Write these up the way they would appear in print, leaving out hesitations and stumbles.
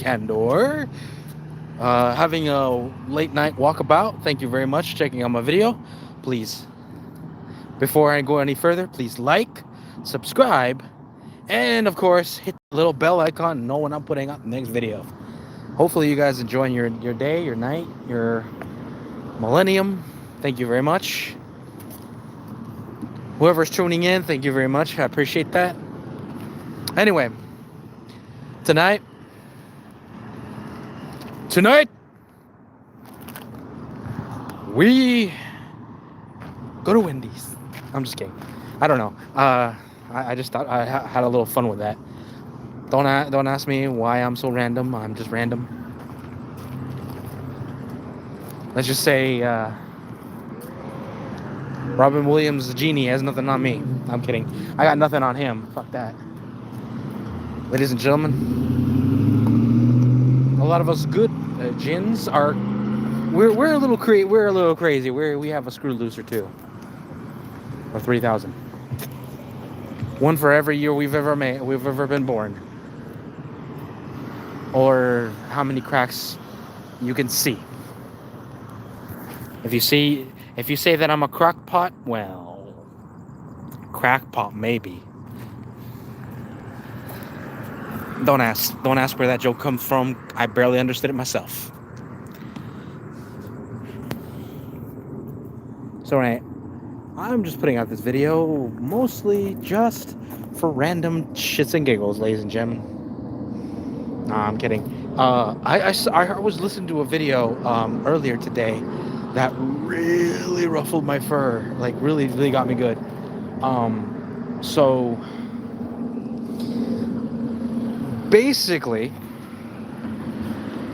weekend or having a late night walkabout, thank you very much for checking out my video. Please, before I go any further, please like, subscribe, and of course, hit the little bell icon to know when I'm putting out the next video. Hopefully you guys enjoying your day, your night, your millennium. Thank you very much. Whoever's tuning in, thank you very much. I appreciate that. Anyway, tonight, we go to Wendy's. I'm just kidding. I don't know. I just thought I had a little fun with that. Don't ask me why I'm so random. I'm just random. Let's just say Robin Williams, the genie, has nothing on me. I'm kidding. I got nothing on him. Fuck that. Ladies and gentlemen, a lot of us good gins are. We're a little crazy. We have a screw loose or two, or 3,000. One for every year we've ever been born, or how many cracks you can see. If you say that I'm a crackpot, well, crackpot maybe. Don't ask where that joke comes from. I barely understood it myself. So I'm just putting out this video mostly just for random shits and giggles, ladies and gentlemen. Nah, I'm kidding. I was listening to a video earlier today that really ruffled my fur, like really got me good. So basically,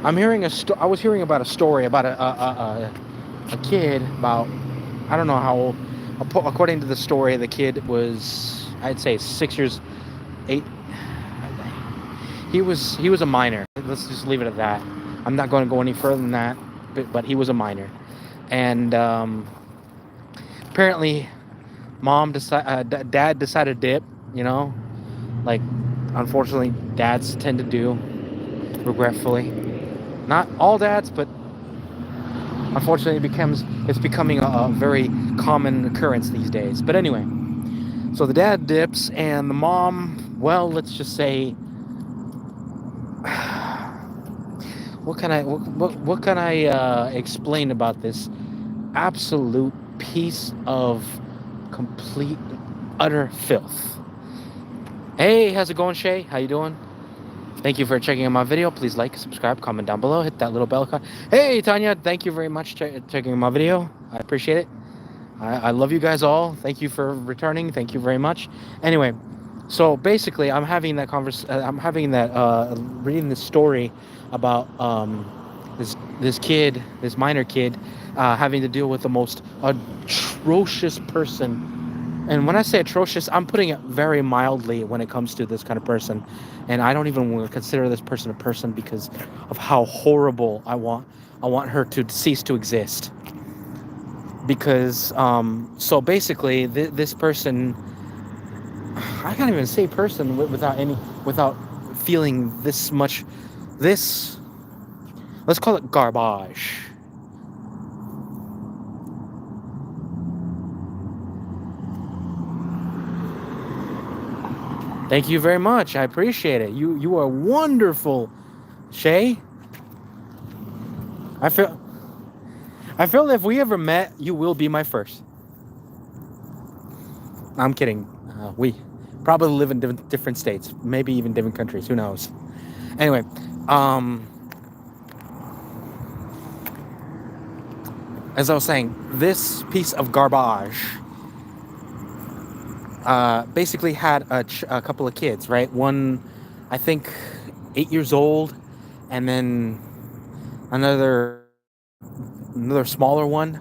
I was hearing about a story about a kid about, I don't know how old. According to the story, the kid was, I'd say 8. He was a minor. Let's just leave it at that. I'm not going to go any further than that. But he was a minor, and apparently, dad decided to dip. You know, like unfortunately, dads tend to do. Regretfully, not all dads, but unfortunately, it's becoming a very common occurrence these days. But anyway, so the dad dips, and the mom, well, let's just say, what can I explain about this absolute piece of complete utter filth? Hey, how's it going, Shay? How you doing? Thank you for checking out my video. Please like, subscribe, comment down below, hit that little bell icon. Hey, Tanya, thank you very much for checking out my video. I appreciate it. I love you guys all. Thank you for returning. Thank you very much. Anyway, so basically, I'm having that reading this story about this kid, this minor kid, having to deal with the most atrocious person. And when I say atrocious, I'm putting it very mildly when it comes to this kind of person. And I don't even consider this person a person because of how horrible I want her to cease to exist. Because, so basically, this person, I can't even say person without feeling this much, let's call it garbage. Thank you very much. I appreciate it. You are wonderful, Shay. I feel if we ever met, you will be my first. I'm kidding. We probably live in different states, maybe even different countries. Who knows? Anyway, as I was saying, this piece of garbage basically had a couple of kids, right? One, I think, 8 years old, and then another smaller one.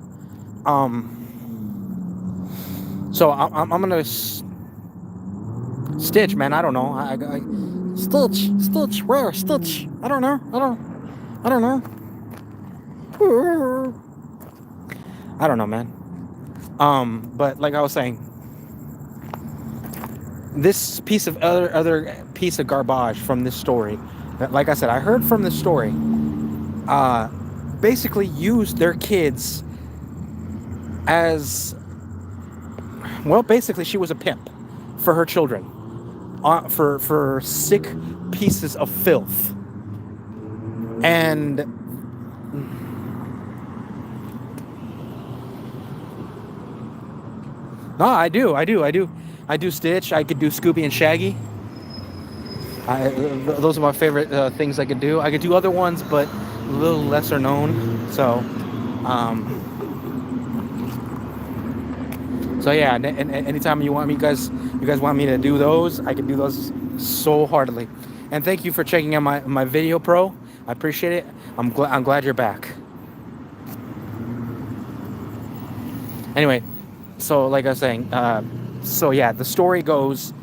So I'm gonna Stitch, man. I don't know. Stitch, where? Stitch. I don't know. I don't know, man. But like I was saying, this piece of other piece of garbage from this story like I said, I heard from the story, basically used their kids as, well, basically she was a pimp for her children, for sick pieces of filth. And no, I do Stitch. I could do Scooby and Shaggy. Those are my favorite things I could do. I could do other ones, but a little lesser known. So yeah. And anytime you guys want me to do those, I can do those so heartily. And thank you for checking out my video, Pro. I appreciate it. I'm glad you're back. Anyway, so like I was saying, so yeah, the story goes,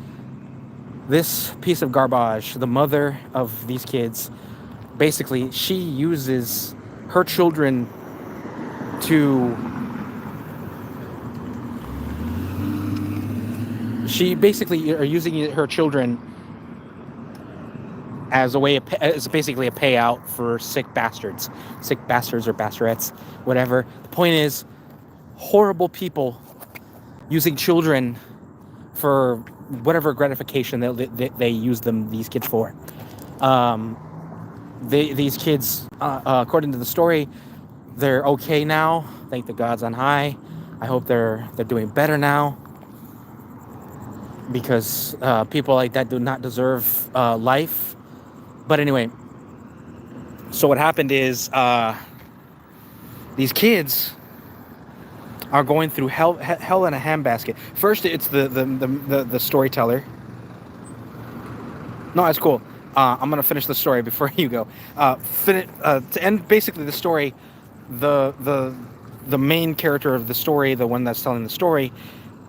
this piece of garbage, the mother of these kids, basically she uses her children to, she basically are using her children as a way, as basically a payout for sick bastards or bastardettes, whatever. The point is, horrible people using children for whatever gratification they use these kids for. These kids, according to the story, they're okay now. Thank the gods on high. I hope they're doing better now, because people like that do not deserve life. But anyway, so what happened is, these kids are going through hell in a handbasket. First, it's the storyteller. No, that's cool. I'm gonna finish the story before you go. To end basically the story, the main character of the story, the one that's telling the story,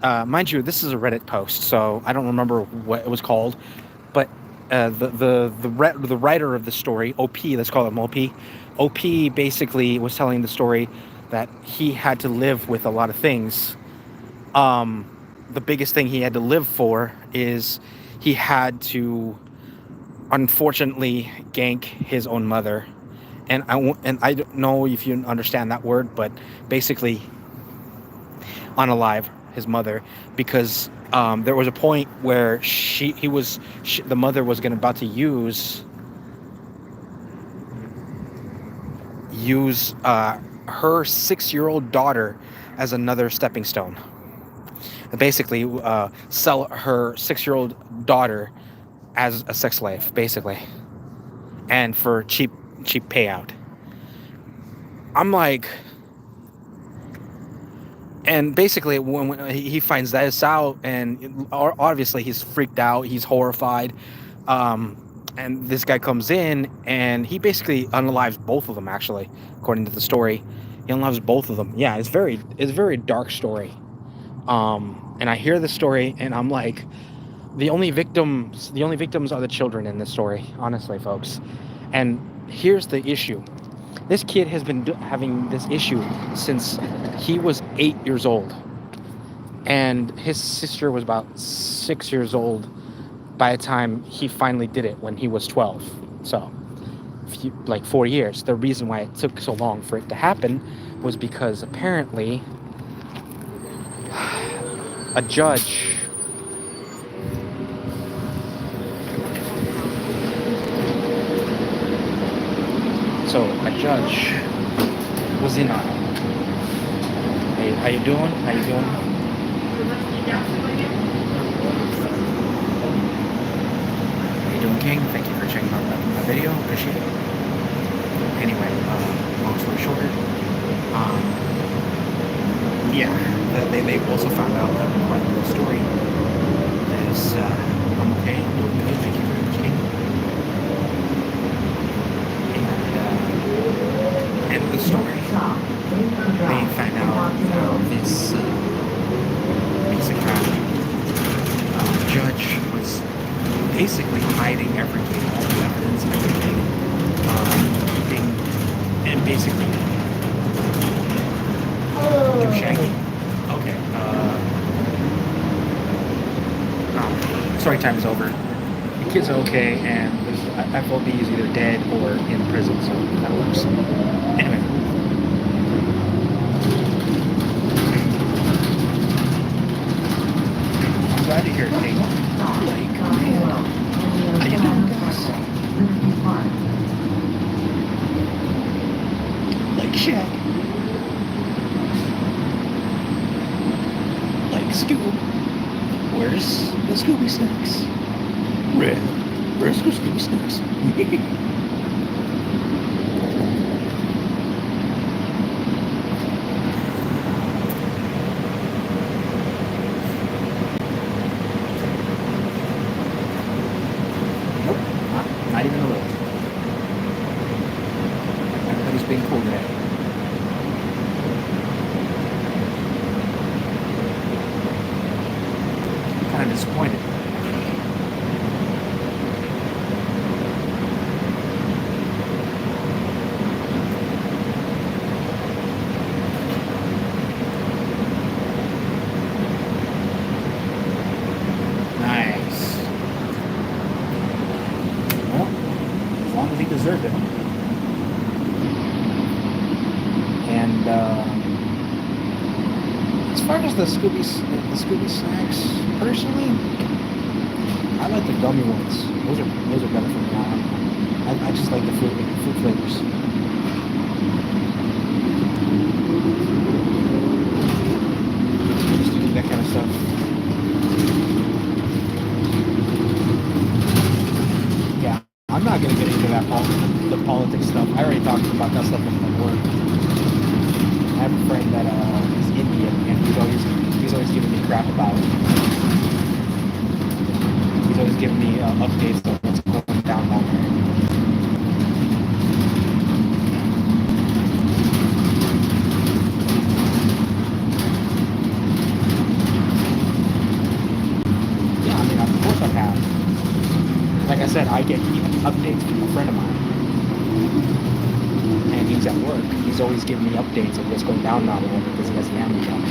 mind you, this is a Reddit post, so I don't remember what it was called, but the writer of the story, OP, let's call him OP. OP basically was telling the story that he had to live with a lot of things. The biggest thing he had to live for is he had to, unfortunately, gank his own mother. And I don't know if you understand that word, but basically unalive his mother, because there was a point where the mother was about to use her 6-year-old daughter as another stepping stone. Basically, sell her 6-year-old daughter as a sex slave, basically, and for cheap payout. I'm like, and basically when he finds this out, and obviously he's freaked out, he's horrified, and this guy comes in and he basically unalives both of them. Actually, according to the story, he unalives both of them. Yeah, it's a very dark story. And I hear the story and I'm like, the only victims are the children in this story, honestly, folks. And here's the issue. This kid has been having this issue since he was 8 years old. And his sister was about 6 years old by the time he finally did it, when he was 12. So, like 4 years. The reason why it took so long for it to happen was because apparently a judge was in on it. Hey, how you doing? How you doing? King, thank you for checking out my video. Appreciate it. Anyway, long story short, yeah, they also found out that part of the story is, I'm okay, I'm doing good, thank you very much, King. And the story, they find out how this basic judge was basically hiding everything, all the evidence, everything, and basically, do Shaggy? Okay, story time is over. The kids are okay, and FOB is either dead or in prison, so that works. Anyway. I'm glad to hear it. Hey, like, man, how you doing, guys? Like Shaq. Like Scoob. Where's the Scooby Snacks? Red. Where's the Scooby Snacks? Nope, not even a little. Everybody's being cool today. Kind of disappointed. Nice. Well, as long as he deserved it. And as far as the Scooby Snacks, personally, I like the gummy ones. Those are better for me. I just like the fruit flavors. Just to do that kind of stuff. Yeah, I'm not gonna get into the politics stuff. I already talked about that stuff at work. I have a friend that is Indian, and he's always giving me crap about it. He's always giving me updates of what's going down there. Yeah, I mean, of course I have. Like I said, I get updates from a friend of mine. And he's at work. He's always giving me updates of what's going down there because he has a family job.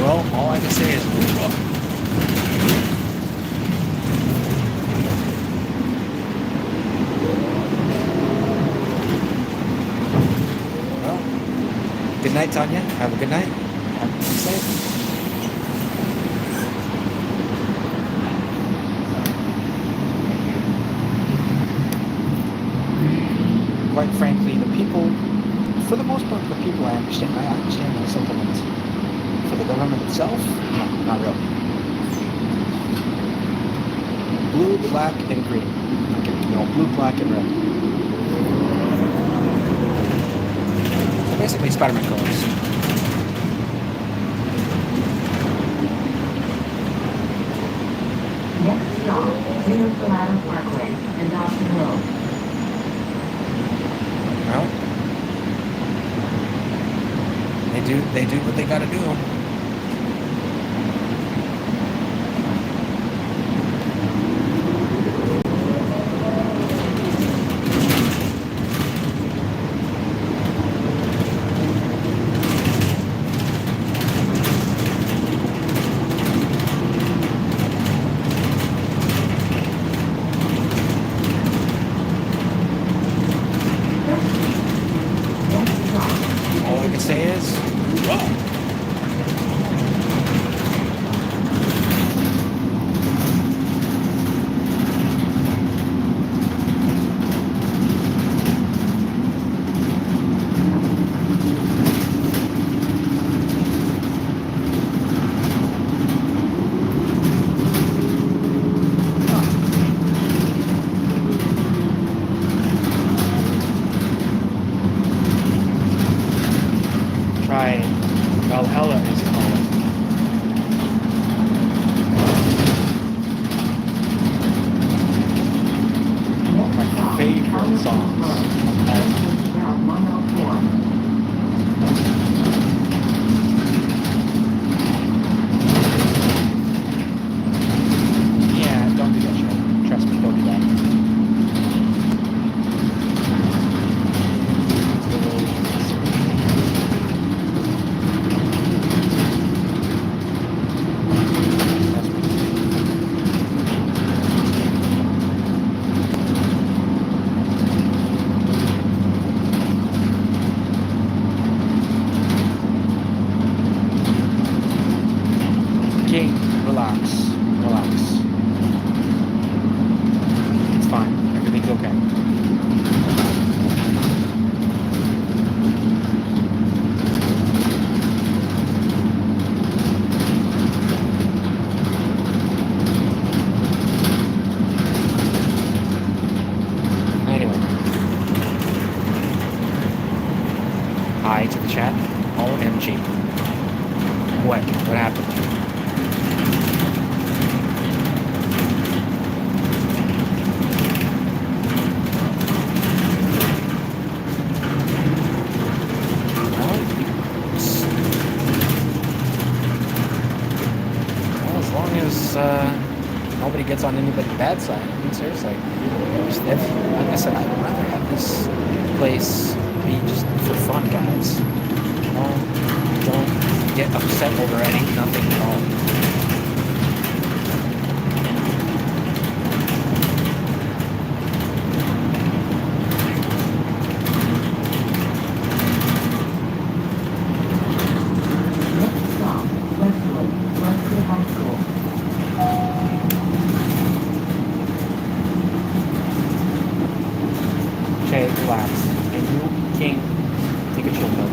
Well, all I can say is well, good night, Tanya. Have a good night. Have a good safe. Quite frankly, the people, for the most part, the people I understand their sentiments. For the government itself, no, not really. Blue, black, and green. Okay, no, blue, black, and red. So basically Spider-Man colors. Next stop, Rio Salado Parkway and Dawson Road. Well, they do what they gotta do. All I can say is, rock. Try Valhalla is called. songs. Route 104. Yeah, don't do that shit. Trust me, don't do that. King, relax. Relax. It's fine. Everything's okay. Anyway. Hi to the chat. OMG. What? What happened? Well, as long as nobody gets on anybody's bad side. I mean, seriously. Like I said, I'd rather have this place be just for fun, guys. Don't get upset over nothing at all. Next stop, Westwood High School. Okay, relax. And you, King, take a chill pill.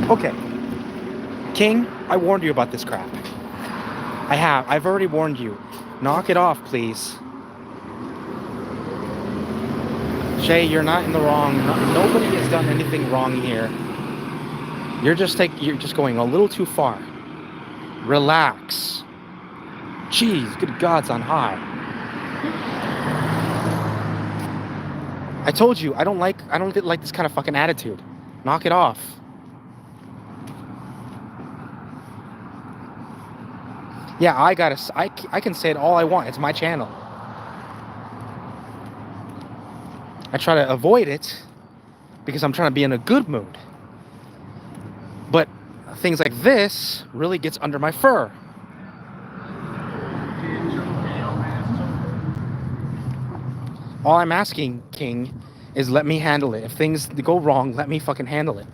Okay. King, I warned you about this crap. I have. I've already warned you. Knock it off, please. Shay, you're not in the wrong. Nobody has done anything wrong here. You're just going a little too far. Relax. Jeez, good God's on high. I told you, I don't like this kind of fucking attitude. Knock it off. Yeah, I can say it all I want. It's my channel. I try to avoid it because I'm trying to be in a good mood. But things like this really gets under my fur. All I'm asking, King, is let me handle it. If things go wrong, let me fucking handle it.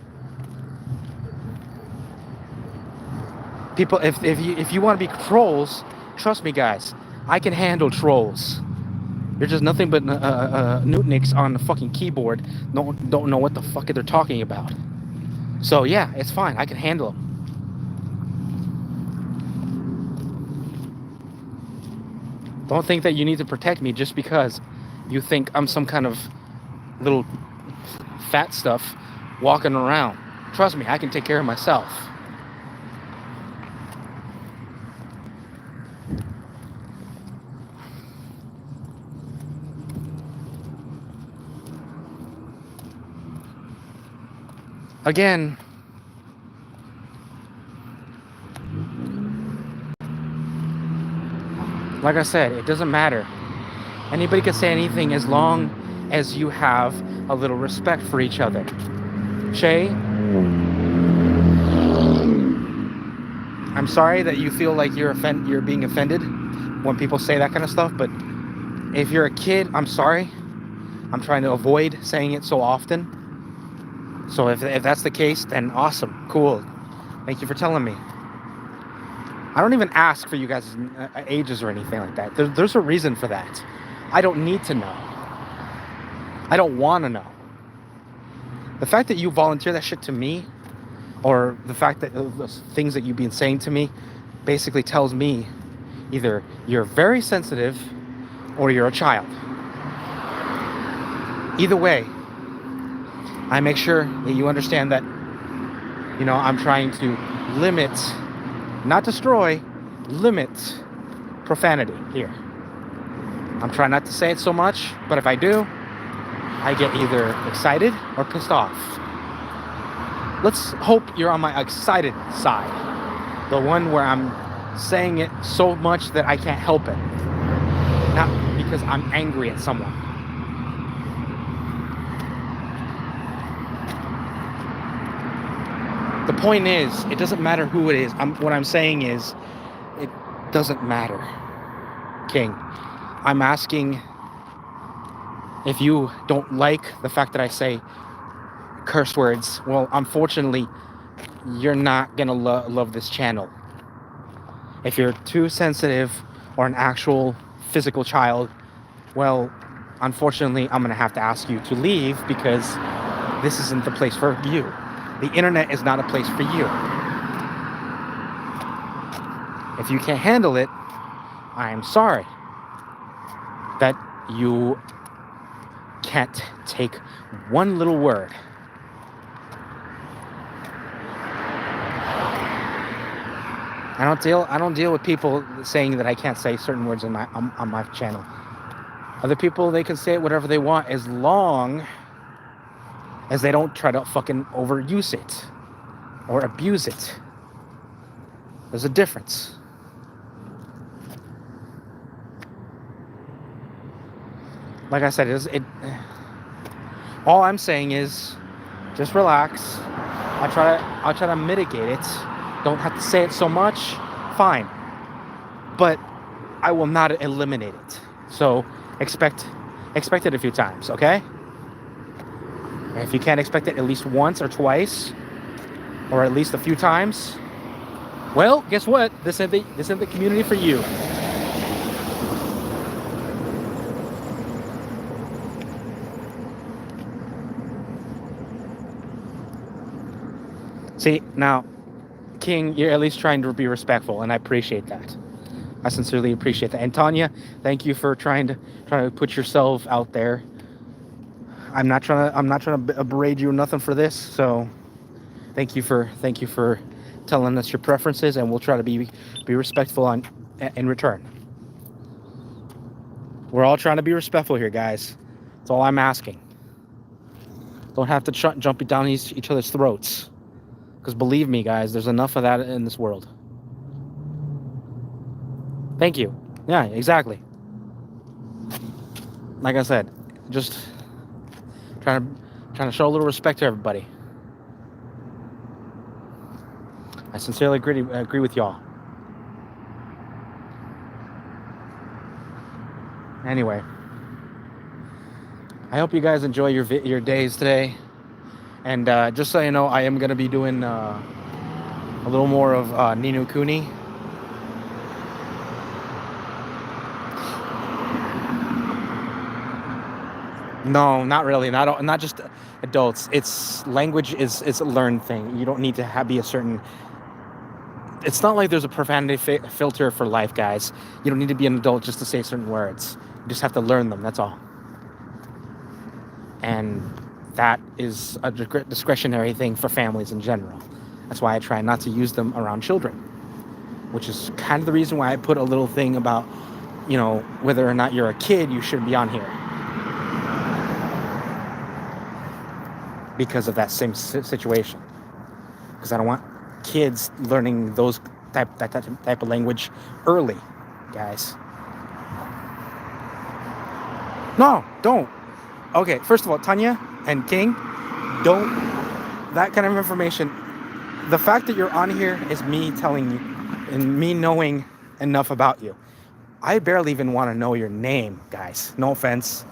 People, if you want to be trolls, trust me, guys, I can handle trolls. They're just nothing but newtniks on the fucking keyboard. Don't know what the fuck they're talking about. So yeah, it's fine. I can handle them. Don't think that you need to protect me just because you think I'm some kind of little fat stuff walking around. Trust me, I can take care of myself. Again, like I said, it doesn't matter. Anybody can say anything as long as you have a little respect for each other. Shay, I'm sorry that you feel like you're being offended when people say that kind of stuff, but if you're a kid, I'm sorry. I'm trying to avoid saying it so often. So if that's the case, then awesome, cool. Thank you for telling me. I don't even ask for you guys' ages or anything like that. There's a reason for that. I don't need to know. I don't want to know. The fact that you volunteer that shit to me or the fact that the things that you've been saying to me basically tells me either you're very sensitive or you're a child. Either way, I make sure that you understand that, I'm trying to limit, not destroy, limit profanity here. I'm trying not to say it so much, but if I do, I get either excited or pissed off. Let's hope you're on my excited side. The one where I'm saying it so much that I can't help it. Not because I'm angry at someone. The point is, it doesn't matter who it is. What I'm saying is, it doesn't matter. King, I'm asking if you don't like the fact that I say curse words. Well, unfortunately, you're not gonna love this channel. If you're too sensitive or an actual physical child, well, unfortunately, I'm gonna have to ask you to leave because this isn't the place for you. The internet is not a place for you. If you can't handle it, I'm sorry that you can't take one little word. I don't deal with people saying that I can't say certain words on my channel. Other people, they can say whatever they want as long as they don't try to fucking overuse it or abuse it. There's a difference. Like I said, all I'm saying is just relax. I'll try to mitigate it. Don't have to say it so much. Fine. But I will not eliminate it. So expect it a few times, okay? And if you can't expect it at least once or twice, or at least a few times, well, guess what? This isn't the community for you. See, now, King, you're at least trying to be respectful, and I appreciate that. I sincerely appreciate that. And Tanya, thank you for trying to put yourself out there. I'm not trying to berate you or nothing for this. So, thank you for telling us your preferences, and we'll try to be respectful in return. We're all trying to be respectful here, guys. That's all I'm asking. Don't have to jump down each other's throats. Because believe me, guys, there's enough of that in this world. Thank you. Yeah, exactly. Like I said, just trying to show a little respect to everybody. I sincerely agree with y'all. Anyway, I hope you guys enjoy your days today. And just so you know, I am going to be doing a little more of Ni no Kuni. No, not really. Not just adults. It's language is a learned thing. You don't need to be a certain... It's not like there's a profanity filter for life, guys. You don't need to be an adult just to say certain words. You just have to learn them, that's all. And that is a discretionary thing for families in general. That's why I try not to use them around children, which is kind of the reason why I put a little thing about, whether or not you're a kid, you should be on here. Because of that same situation. Because I don't want kids learning that type of language early, guys. No, don't. Okay, first of all, Tanya and King, don't. That kind of information. The fact that you're on here is me telling you and me knowing enough about you. I barely even want to know your name, guys. No offense,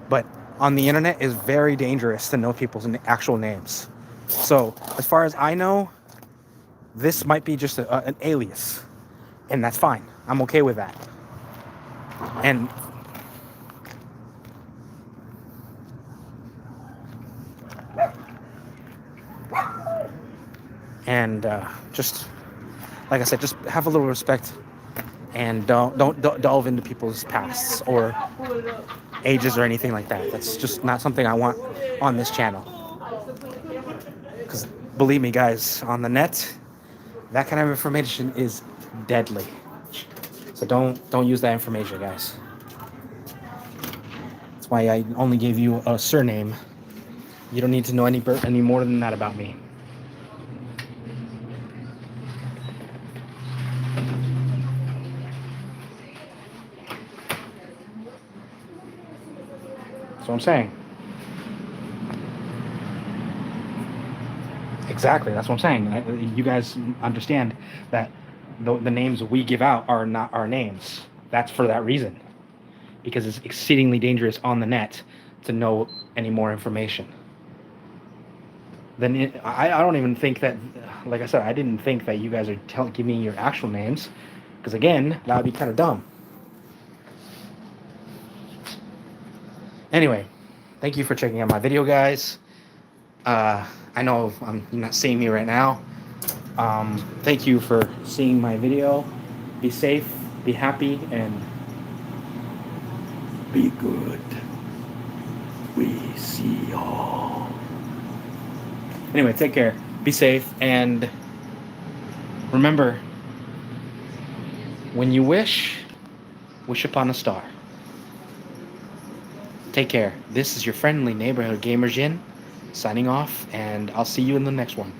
but on the internet is very dangerous to know people's actual names. So as far as I know, this might be just an alias, and that's fine. I'm okay with that. And And just like I said, just have a little respect and don't delve into people's pasts or ages or anything like that. That's just not something I want on this channel. Because believe me, guys, on the net, that kind of information is deadly. So don't use that information, guys. That's why I only gave you a surname. You don't need to know any more than that about me. That's what I'm saying. Exactly. That's what I'm saying. You guys understand that the names we give out are not our names. That's for that reason. Because it's exceedingly dangerous on the net to know any more information. Then I don't even think that, like I said, I didn't think that you guys are giving me your actual names. Because again, that would be kind of dumb. Anyway, thank you for checking out my video, guys. I know you're not seeing me right now. Thank you for seeing my video. Be safe, be happy, and be good. We see y'all. Anyway, take care. Be safe, and remember, when you wish upon a star. Take care. This is your friendly neighborhood GAMERDJINN signing off, and I'll see you in the next one.